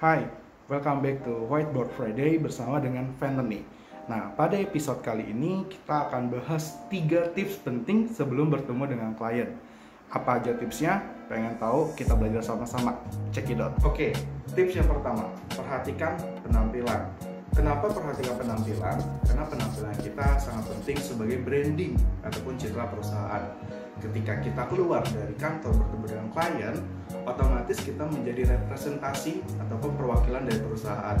Hai, welcome back to Whiteboard Friday bersama dengan Fantony. Nah, pada episode kali ini kita akan bahas 3 tips penting sebelum bertemu dengan klien. Apa aja tipsnya? Pengen tahu? Kita belajar sama-sama. Check it out. Oke, tips yang pertama, perhatikan penampilan. Kenapa perhatikan penampilan? Karena penampilan kita sangat penting sebagai branding ataupun citra perusahaan. Ketika kita keluar dari kantor bertemu dengan klien, otomatis kita menjadi representasi ataupun perwakilan dari perusahaan.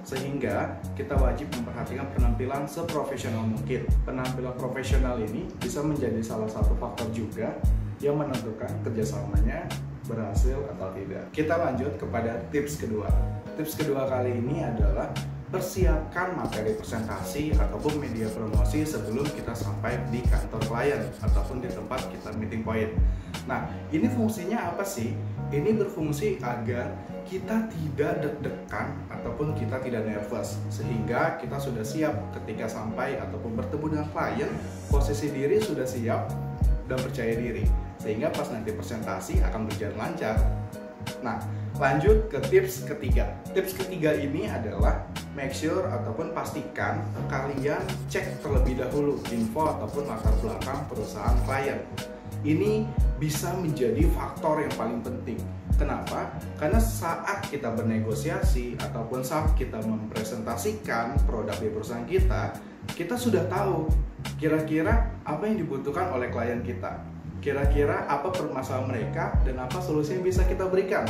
Sehingga kita wajib memperhatikan penampilan seprofesional mungkin. Penampilan profesional ini bisa menjadi salah satu faktor juga yang menentukan kerjasamanya berhasil atau tidak. Kita lanjut kepada tips kedua. Tips kedua kali ini adalah persiapkan materi presentasi ataupun media promosi sebelum kita sampai di kantor klien ataupun di tempat kita meeting point. Nah, ini fungsinya apa sih? Ini berfungsi agar kita tidak deg-degan ataupun kita tidak nervous, sehingga kita sudah siap ketika sampai ataupun bertemu dengan klien, posisi diri sudah siap dan percaya diri, sehingga pas nanti presentasi akan berjalan lancar. Nah, lanjut ke tips ketiga. Tips ketiga ini adalah make sure ataupun pastikan kalian cek terlebih dahulu info ataupun latar belakang perusahaan klien. Ini bisa menjadi faktor yang paling penting. Kenapa? Karena saat kita bernegosiasi ataupun saat kita mempresentasikan produk di perusahaan kita sudah tahu kira-kira apa yang dibutuhkan oleh klien kita. Kira-kira apa permasalahan mereka dan apa solusi yang bisa kita berikan.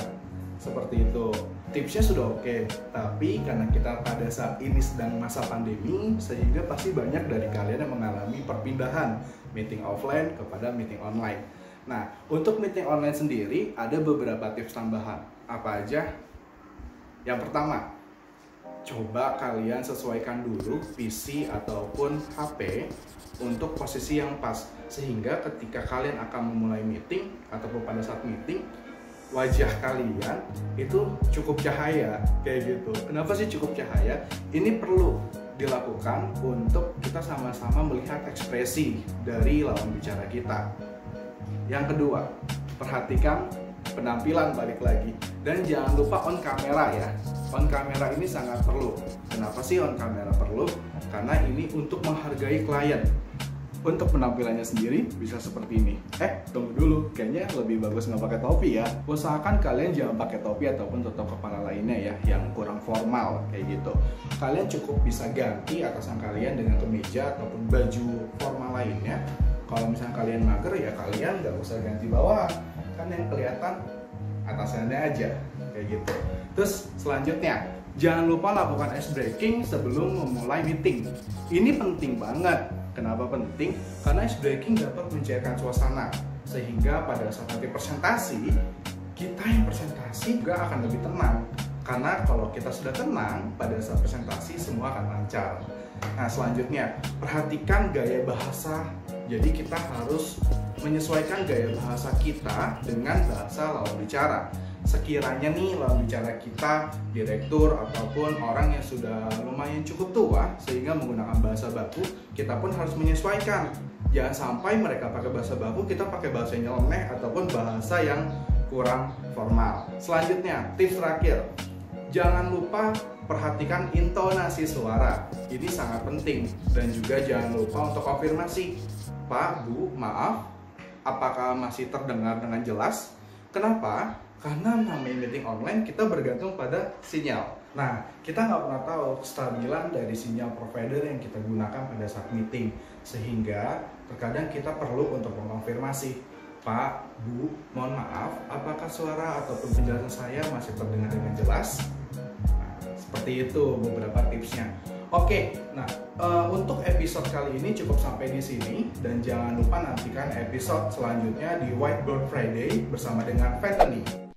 Seperti itu. Tipsnya sudah oke, tapi karena kita pada saat ini sedang masa pandemi, sehingga pasti banyak dari kalian yang mengalami perpindahan meeting offline kepada meeting online. Nah, untuk meeting online sendiri ada beberapa tips tambahan. Apa aja? Yang pertama, coba kalian sesuaikan dulu PC ataupun HP untuk posisi yang pas, sehingga ketika kalian akan memulai meeting ataupun pada saat meeting, wajah kalian itu cukup cahaya kayak gitu. Kenapa sih cukup cahaya? Ini perlu dilakukan untuk kita sama-sama melihat ekspresi dari lawan bicara kita. Yang kedua, perhatikan penampilan balik lagi, dan jangan lupa on kamera ya. On kamera ini sangat perlu. Kenapa sih on kamera perlu? Karena ini untuk menghargai klien. Untuk penampilannya sendiri bisa seperti ini. Tunggu dulu, kayaknya lebih bagus nggak pakai topi ya. Usahakan kalian jangan pakai topi ataupun tutup kepala lainnya ya, yang kurang formal kayak gitu. Kalian cukup bisa ganti atasan kalian dengan kemeja ataupun baju formal lainnya. Kalau misalnya kalian mager ya kalian nggak usah ganti bawahan, kan yang kelihatan atasannya aja kayak gitu. Terus selanjutnya, jangan lupa lakukan ice breaking sebelum memulai meeting. Ini penting banget. Kenapa penting? Karena ice breaking dapat mencairkan suasana, sehingga pada saat nanti presentasi, kita yang presentasi juga akan lebih tenang. Karena kalau kita sudah tenang, pada saat presentasi semua akan lancar. Nah, selanjutnya, perhatikan gaya bahasa. Jadi kita harus menyesuaikan gaya bahasa kita dengan bahasa lawan bicara. Sekiranya nih lawan bicara kita direktur ataupun orang yang sudah lumayan cukup tua sehingga menggunakan bahasa baku, kita pun harus menyesuaikan. Jangan sampai mereka pakai bahasa baku, kita pakai bahasa yang nyeleneh ataupun bahasa yang kurang formal. Selanjutnya, tips terakhir, jangan lupa perhatikan intonasi suara. Ini sangat penting. Dan juga jangan lupa untuk konfirmasi. Pak, Bu, maaf, apakah masih terdengar dengan jelas? Kenapa? Karena namanya meeting online kita bergantung pada sinyal. Nah, kita nggak pernah tahu kestabilan dari sinyal provider yang kita gunakan pada saat meeting. Sehingga terkadang kita perlu untuk mengonfirmasi, Pak, Bu, mohon maaf, apakah suara ataupun penjelasan saya masih terdengar dengan jelas? Nah, seperti itu beberapa tipsnya. Oke, nah untuk episode kali ini cukup sampai di sini, dan jangan lupa nantikan episode selanjutnya di Whiteboard Friday bersama dengan Fantony.